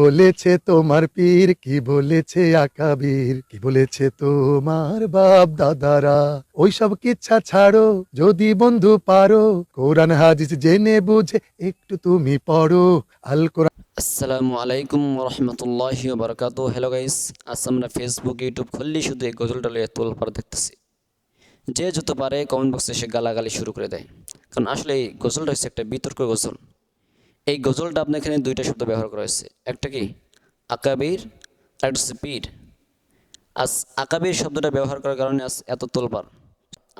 বলেছে তোমার পীর, কি বলেছে আকাবির, কি বলেছে তোমার বাপ দাদারা, ওইসব কিচ্ছা ছাড়ো, যদি বন্ধু পারো কোরআন হাদিস জেনে বুঝে একটু তুমি পড়ো। আল কোরআন। আসসালামু আলাইকুম রহমতুল্লাহি বারকাত। হ্যালো গাইস, আজ আমরা ফেসবুক ইউটিউব খুললেই শুধু এই গজলটা লিয়ে তোলপাড় দেখতেছি। যে যত পারে কমেন্ট বক্সে এসে গালাগালি শুরু করে দেয়, কারণ আসলে এই গজলটা হচ্ছে একটা বিতর্ক গজল। এই গজলটা আপনার এখানে দুইটা শব্দ ব্যবহার করা হয়েছে, একটা কি আকাবির আর একটা হচ্ছে পীর। আজ আকাবির শব্দটা ব্যবহার করার কারণে আজ এত তোলপাড়,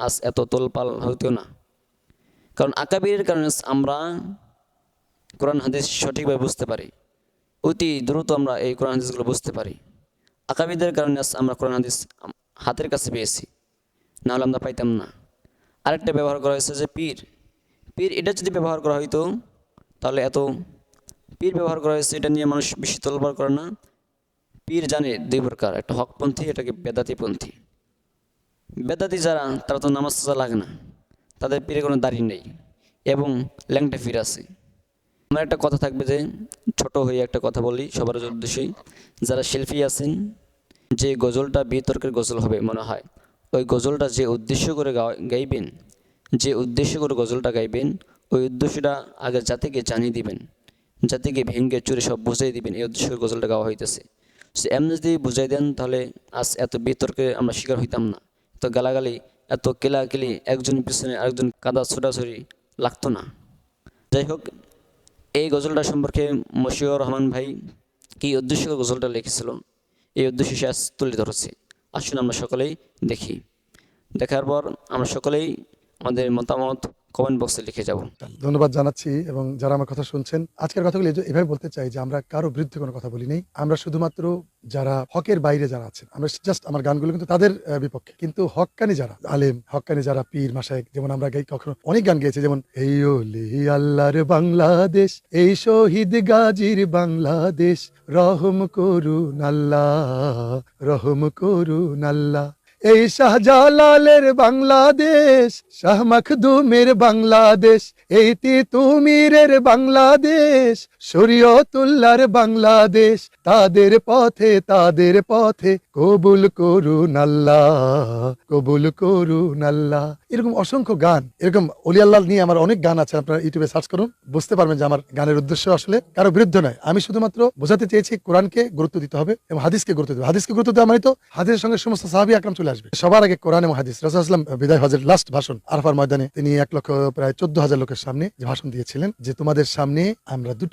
আজ এত তোলপাল হইতেও না। কারণ আকাবিরের কারণে আমরা কোরআন হাদিস সঠিকভাবে বুঝতে পারি, অতি দ্রুত আমরা এই কোরআন হাদিসগুলো বুঝতে পারি। আকাবিদের কারণে আমরা কোরআন হাদিস হাতের কাছে পেয়েছি, নাহলে আমরা পাইতাম না। আরেকটা ব্যবহার করা হয়েছে যে পীর। পীর এটা যদি ব্যবহার করা হইতো তাহলে এত পীর ব্যবহার করা হয়েছে, এটা নিয়ে মানুষ বেশি তোলবার করে না। পীর জানে দুই প্রকার, একটা হকপন্থী, এটাকে বেদাতিপন্থী। বেদাতি যারা, তারা তো নামাজ সাজা লাগে না, তাদের পীরে কোনো দাড়ি নেই এবং ল্যাংটা পীর আছে। আমার একটা কথা থাকবে যে ছোট হয়ে একটা কথা বলি সবার উদ্দেশ্যেই, যারা শিল্পী আছেন, যে গজলটা বিতর্কের গজল হবে মনে হয়, ওই গজলটা যে উদ্দেশ্য করে গাইবেন, যে উদ্দেশ্য করে গজলটা গাইবেন, ওই উদ্দেশ্যটা আগে জাতিকে জানিয়ে দিবেন, জাতিকে ভেঙ্গে চুরে সব বুঝিয়ে দিবেন এই উদ্দেশ্য করে গজলটা গাওয়া হইতেছে। সে এমনি যদি বুঝাই দেন তাহলে আজ এত বিতর্কে আমরা শিকার হইতাম না, এত গালাগালি, এত কেলাকেলি, একজনের পিছনে আরেকজন কাদা ছোটাছুরি লাগতো না। যাই হোক, এই গজলটা সম্পর্কে মশিউর রহমান ভাই কী উদ্দেশ্য গজলটা লিখেছিল, এই উদ্দেশ্যে সে আজ তুলে ধরেছে। আসুন আমরা সকলেই দেখি, দেখার পর আমরা সকলেই আমাদের মতামত কমেন্ট বক্সে লিখে যাব। ধন্যবাদ জানাচ্ছি, এবং যারা আমার কথা শুনছেন, আজকের কথাগুলো এভাবে বলতে চাই যে আমরা কারো বিরুদ্ধে কোনো কথা বলি নাই। আমরা শুধুমাত্র যারা হকের বাইরে যারা আছেন, আমরা জাস্ট আমার গানগুলো কিন্তু তাদের বিপক্ষে, কিন্তু হক্কানি যারা আলেম, হক্কানি যারা পীর মাশায়েখ, যেমন আমরা গাই, কখনো অনেক গান গেয়েছি, যেমন এই ওলি আল্লাহর বাংলাদেশ, এই শহীদ গাজীর বাংলাদেশ, রহম করুন আল্লাহ, রহম করুন আল্লাহ, এই শাহজালালের বাংলাদেশ, শাহ মখদুমের বাংলাদেশ, এই তিতুমিরের বাংলাদেশ, শরীয়তুল্লাহর বাংলাদেশ, তাদের পথে কবুল করুন আল্লাহ, কবুল করুন আল্লাহ। এরকম অসংখ্য গান, এরকম ওলি আল্লাহ নিয়ে আমার অনেক গান আছে, আপনারা ইউটিউবে সার্চ করুন, বুঝতে পারবেন যে আমার গানের উদ্দেশ্য আসলে কারো বিরুদ্ধে নয়। আমি শুধুমাত্র বোঝাতে চেয়েছি কোরআনকে গুরুত্ব দিতে হবে এবং হাদিসকে গুরুত্ব দিতে হবে। হাদিসকে গুরুত্ব দেওয়া মানে তো হাদিসের সঙ্গে সমস্ত সাহাবী আকরাম চলে আসবে। সবার আগে কোরআন এবং হাদিস। রাসূলুল্লাহ সাল্লাল্লাহু আলাইহি ওয়াসাল্লাম বিদায় হজের লাস্ট ভাষণ আরাফার ময়দানে তিনি 1,14,000 লোকের সামনে যে ভাষণ দিয়েছিলেন, যে তোমাদের সামনে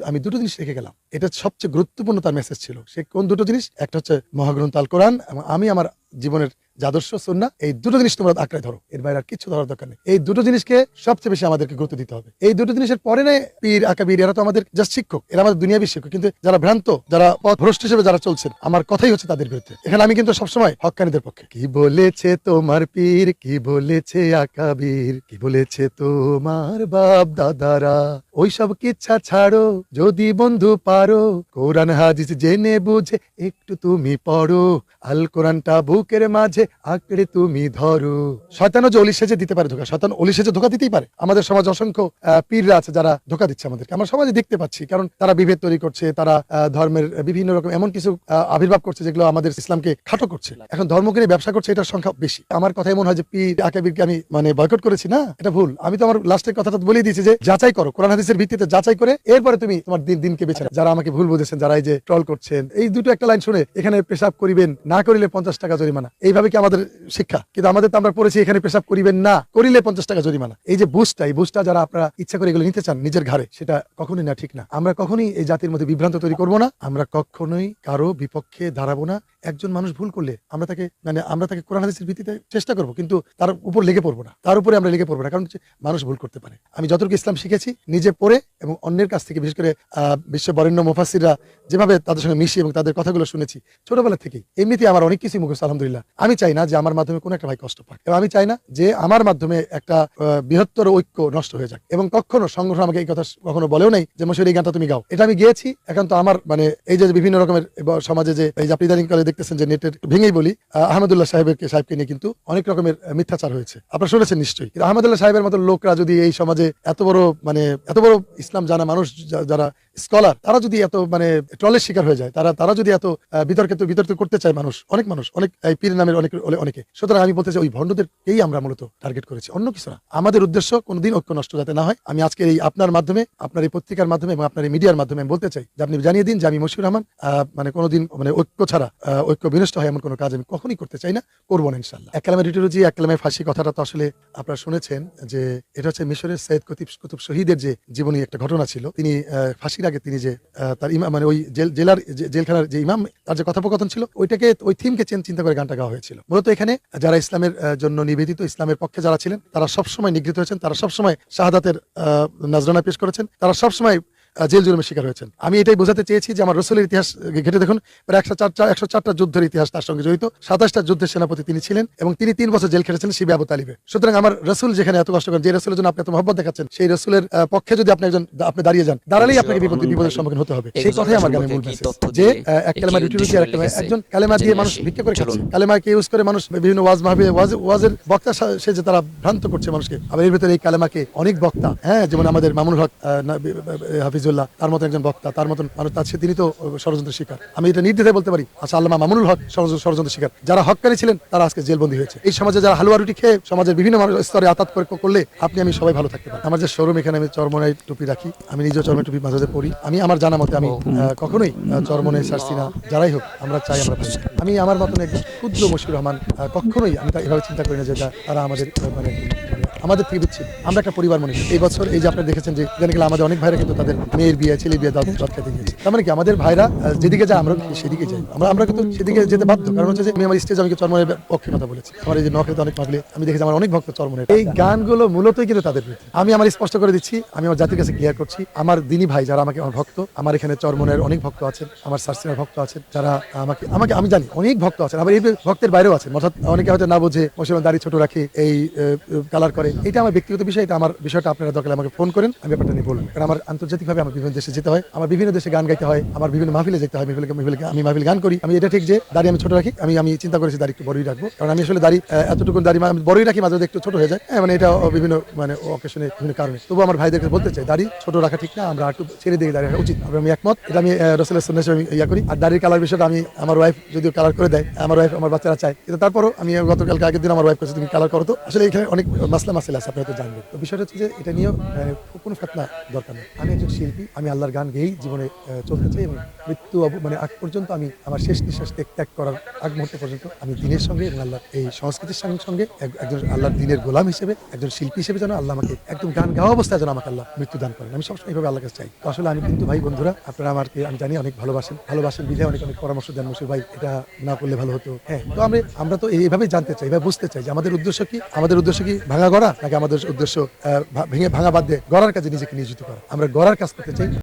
আমি দুটো জিনিস রেখে গেলাম, এটা সবচেয়ে গুরুত্বপূর্ণ তার মেসেজ ছিল। সে কোন দুটো জিনিস? একটা হচ্ছে মহাগ্রন্থ আল কোরআন, এবং আমি আমার জীবনের যে আদর্শ সুন্নাহ, এই দুটো জিনিস তোমরা আঁকড়ে ধরো, এর বাইরে আর কিছু ধরার দরকার নেই। এই দুটো জিনিসকে সবচেয়ে বেশি আমাদেরকে গুরুত্ব দিতে হবে। এই দুটো জিনিসের পরে নেই পীর আকাবির, এরা তো আমাদের জাস্ট শিক্ষক, এরা আমাদের দুনিয়াবী শিক্ষক, কিন্তু যারা ভ্রান্ত, যারা পথ ভ্রষ্ট হিসেবে যারা চলছেন, আমার কথাই হচ্ছে তাদের বিরুদ্ধে। এখানে আমি কিন্তু সবসময় হক্কানীদের পক্ষে। কি বলেছে তোমার পীর, কি বলেছে আকাবির, কি বলেছে তোমার বাপ দাদারা, ওইসব কিচ্ছা ছাড়ো, যদি বন্ধু পারো কোরআন হাদিস জেনে বুঝে একটু তুমি পড়ো। আল কোরআনটা বুকের মাঝে আঁকড়ে তুমি ধরো। শয়তানও যে অলি সেজে দিতে পারে ধোকা, শয়তান অলি সেজে ধোকা দিতেই পারে। আমাদের সমাজে অসংখ্য পীররা আছে যারা ধোকা দিচ্ছে আমাদেরকে, আমরা সমাজে দেখতে পাচ্ছি, কারণ তারা বিভেদ তৈরি করছে, তারা ধর্মের বিভিন্ন রকম এমন কিছু আবির্ভাব করছে যেগুলো আমাদের ইসলামকে খাটো করছে। এখন ধর্মকে নিয়ে ব্যবসা করছে, এটার সংখ্যা বেশি। আমার কথাই মনে হয় যে পীর আকাবিরকে আমি বয়কট করেছি, না, এটা ভুল। আমি তো আমার লাস্টের কথাটা বলেই দিয়েছি যে যাচাই করো, কোরআন হাদিসের ভিত্তিতে যাচাই করে এরপরে তুমি তোমার দিনকে বেছে নাও। যারা আমাকে ভুল বুঝেছেন, যারা এই যে ট্রল করছেন, এই দুটো একটা লাইন শুনে এখানে পেশাব করিবেন না করিলে 50 টাকা জরিমানা, এইভাবে কি আমাদের শিক্ষা? কিন্তু আমাদের তো আমরা পড়েছি এখানে পেশাব করিবেন না করিলে 50 টাকা জরিমানা। এই যে বুঝটা যারা আপনারা ইচ্ছা করে এগুলো নিতে চান নিজের ঘাড়ে, সেটা কখনোই না, ঠিক না। আমরা কখনোই এই জাতির মধ্যে বিভ্রান্ত তৈরি করবো না, আমরা কখনোই কারো বিপক্ষে দাঁড়াবো না। একজন মানুষ ভুল করলে আমরা তাকে কোরআন হাদিসের ভিত্তিতে চেষ্টা করবো, কিন্তু তার উপর লেগে পড়বো না, তার উপরে আমরা লেগে পড়বো না, কারণ মানুষ ভুল করতে পারে। আমি যতটুকু ইসলাম শিখেছি নিজে পড়ে এবং অন্যের কাছ থেকে, বিশেষ করে বিশ্ব বরেণ্য মুফাসসিররা যেভাবে তাদের সঙ্গে মিশি এবং তাদের কথাগুলো শুনেছি ছোটবেলা থেকেই, এমনিতেই আমার অনেক কিছুই মুখস্থ আলহামদুলিল্লাহ। আমি চাই না যে আমার মাধ্যমে কোনো একটা ভাই কষ্ট পাক, এবং আমি চাই না যে আমার মাধ্যমে একটা বৃহত্তর ঐক্য নষ্ট হয়ে যাক। এবং কখনো সংগঠন আমাকে এই কথা কখনো বলেও নাই যে মশিউর এই গানটা তুমি গাও, এটা আমি গিয়েছি। এখন তো আমার এই যে বিভিন্ন রকমের সমাজে যে এই যে আপনি ইদানিং কালে দেখতেছেন যে নেটের ভেঙেই বলি, আহমদুল্লাহ সাহেবকে নিয়ে কিন্তু অনেক রকমের মিথ্যাচার হয়েছে, আপনারা শুনেছেন নিশ্চয়ই। কিন্তু আহমদুল্লাহ সাহেবের মতো লোকরা যদি এই সমাজে এত বড় ইসলাম জানা মানুষ যারা স্কলার, তারা যদি এত মানে ট্রলের শিকার হয়ে যায়, তারা যদি এত বিতর্ক করতে চায় অনেক এই পীর নামের অনেকে, সুতরাং আমি বলতে চাই ওই ভণ্ডদেরকেই আমরা মূলত টার্গেট করেছি, অন্য কিছু না। আমাদের উদ্দেশ্য কোনোদিন ঐক্য নষ্ট যাতে না হয়। আমি আজকে এই আপনার মাধ্যমে, আপনার এই পত্রিকার মাধ্যমে এবং আপনার এই মিডিয়ার মাধ্যমে আমি বলতে চাই যে আপনি জানিয়ে দিন যে আমি মশিউর রহমান মানে কোনোদিন মানে ঐক্য ছাড়া ঐক্য বিনষ্ট হয় এমন কোনো কাজ আমি কখনই করতে চাই না, করবো না ইনশাল্লাহ। এক কালামে রিটোলজি, এক কালামে ফাঁসি কথাটা তো আসলে আপনারা শুনেছেন যে এটা হচ্ছে মিশরের সৈয়দ কুতুব শহীদের যে জীবনী একটা ঘটনা ছিল। তিনি ফাঁসির আগে তিনি যে তার ইমাম মানে ওই জেলখানার যে ইমাম, তার যে কথোপকথন ছিল ওই থিমকে চিন্তা করে গানটা গাওয়া হয়েছিল। মূলত এখানে যারা ইসলামের জন্য নিবেদিত, ইসলামের পক্ষে যারা ছিলেন, তারা সবসময় নিগৃহীত হয়েছেন, তারা সবসময় শাহাদাতের নাজরানা পেশ করেছেন, তারা সবসময় জেল জুলুমের শিকার হয়েছেন। আমি এটাই বোঝাতে চেয়েছি যে আমার রসুলের ইতিহাস ঘেটে দেখুন, প্রায় 104টা যুদ্ধের ইতিহাস তার সঙ্গে জড়িত, 27টা যুদ্ধের সেনাপতি তিনি ছিলেন এবং তিনি 3 বছর জেল খেটেছেন শিবে আবু তালিবে। সুতরাং আমার রসুল যেখানে এত কষ্ট করেন, যে রসুলের জন্য আপনি এত মহব্বত দেখাচ্ছেন, সেই রসুলের পক্ষে যদি আপনি দাঁড়িয়ে যান, দাঁড়ালেই আপনাকে বিপদের সম্মুখীন হতে হবে। সেই কথাই আমার গানের মূল মেসেজ, যে এক কালেমা রিটোলজি আর একজন কালেমা দিয়ে মানুষ ভিক্ষা করে খাচ্ছে, কালেমাকে ইউজ করে মানুষ বিভিন্ন ওয়াজের বক্তা সে যে তারা ভ্রান্ত করছে মানুষকে। আবার এর ভিতরে এই কালেমাকে অনেক বক্তা, যেমন আমাদের মামুনুল হক হাফিজুল্লাহ, তার মতো একজন বক্তা, তার মতন মানুষ, তিনি তো ষড়যন্ত্র শিকার। আমি এটা নির্দ্বিধায় বলতে পারি, আচ্ছা আল্লামা মামুনুল হক ষড়যন্ত্র শিকার। যারা হক্কানি ছিলেন তারা আজকে জেলবন্দী হয়েছে। এই সমাজে যারা হালুয়া রুটি খেয়ে সমাজের বিভিন্ন স্তরে আতাত করলে আপনি আমি সবাই ভালো থাকতে পারি। আমার যে শোরুম, এখানে আমি চরমনাই টুপি রাখি, আমি নিজেও চরমনাই টুপি মাঝে মাঝে পরি। আমি আমার জানা মতে আমি কখনোই চরমনাই ছাড়ছি না, যারাই হোক আমরা চাই আমরা ভাই। আমি আমার মতন একজন ক্ষুদ্র মশিউর রহমান কখনোই আমি এভাবে চিন্তা করি না যে তারা আমাদের আমাদের থেকে বিচ্ছিন্ন। আমরা একটা পরিবার মনে করি। এই বছর এই যে আপনারা দেখেছেন যে আমাদের অনেক ভাইরা কিন্তু তাদের মেয়ের বিয়ে, ছেলে বিয়ে দাওয়াত খেতে গিয়েছে। তার মানে কি আমাদের ভাইরা যেদিকে যায় আমরা সেদিকে যাই, আমরা কিন্তু সেদিকে যেতে বাধ্য। কারণ হচ্ছে যে আমি আমার স্টেজে আমি চরমনের পক্ষে কথা বলেছি, আমার এই যে নখেতে অনেক মাগলে আমি দেখেছি আমার অনেক ভক্ত চরমনের। এই গানগুলো মূলতই কিন্তু তাদের বিরুদ্ধে। আমি আমার স্পষ্ট করে দিচ্ছি, আমি আমার জাতির কাছে ক্লিয়ার করছি, আমার দিনী ভাই যারা আমার ভক্ত, আমার এখানে চরমনের অনেক ভক্ত আছেন, আমার সার্সিনার ভক্ত আছেন, যারা আমাকে আমি জানি অনেক ভক্ত আছেন, আবার এই ভক্তের বাইরেও আছেন। অর্থাৎ অনেকে হয়তো না বোঝে মুসলমান দাড়ি ছোট রাখে, এই কালার করে, এটা আমার ব্যক্তিগত বিষয়। এটা আমার বিষয়টা আপনারা দরকার আমাকে ফোন করেন, আমি ব্যাপারটা নিয়ে বলবো। কারণ আমার আন্তর্জাতিকভাবে আমার বিভিন্ন দেশে যেতে হয়, আমার বিভিন্ন দেশে গান গাইতে হয়, আমার বিভিন্ন মাহফিলে যেতে হয়, আমি মাহফিল গান করি। আমি এটা ঠিক যে দাড়ি আমি ছোট রাখি, আমি চিন্তা করেছি দাড়ি একটু বড়ই রাখবো, কারণ আমি আসলে দাড়ি এতটুকু দাড়ি আমি বড়ই রাখি, মাঝে একটু ছোট হয়ে যায়, মানে এটা বিভিন্ন অকেশনে বিভিন্ন কারণে। তবু আমার ভাইদেরকে বলতে চাই দাড়ি ছোট রাখা ঠিক না, আমরা একটু ছেড়ে দিয়ে দাড়ি রাখা উচিত। আমি একমত, এটা আমি রসুলের সুন্নাহ হিসেবে ইয়া করি। আর দাড়ির কালার বিষয়টা আমি আমার ওয়াইফ যদিও কালার করে দেয়, আমার ওয়াইফ আমার বাচ্চারা চায়, কিন্তু তারপরও আমি গতকালকে আগের দিন আমার ওয়াইফ কাছে তুমি কালার করো। তো আসলে এখানে অনেক মাসলা আছে, আপনি হয়তো জানবেন। তো বিষয়টা হচ্ছে যে এটা নিয়েও কোনো ফেতনা দরকার নেই। আমি একজন শিল্পী, আমি আল্লাহর গান গেয়েই জীবনে চলতে চাই এবং মৃত্যু আগ পর্যন্ত, আমি আমার শেষ নিঃশ্বাস ত্যাগ করার আগ মুহূর্ত পর্যন্ত আমি দিনের সঙ্গে এবং আল্লাহর এই সংস্কৃতির সঙ্গে একজন আল্লাহর দিনের গোলাম হিসেবে, একজন শিল্পী হিসেবে যেন আল্লাহ আমাকে একদম গান গাওয়া অবস্থায় যেন আমাকে আল্লাহ মৃত্যু দান করেন। আমি সবসময় এইভাবে আল্লাহ কাছে চাই। তো আসলে আমি কিন্তু ভাই বন্ধুরা, আপনারা আমাকে আমি জানি অনেক ভালোবাসেন বিধে অনেক পরামর্শ দেন, মুশির ভাই এটা না করলে ভালো হতো। তো আমরা তো এইভাবে জানতে চাই, এভাবে বুঝতে চাই যে আমাদের উদ্দেশ্য কি ভাঙা গড়া, নাকি আমাদের উদ্দেশ্য ভাঙা বাদ দিয়ে গড়ার কাজে নিজেকে নিয়োজিত করা। আমরা গড়ার কাজ করতে চাই।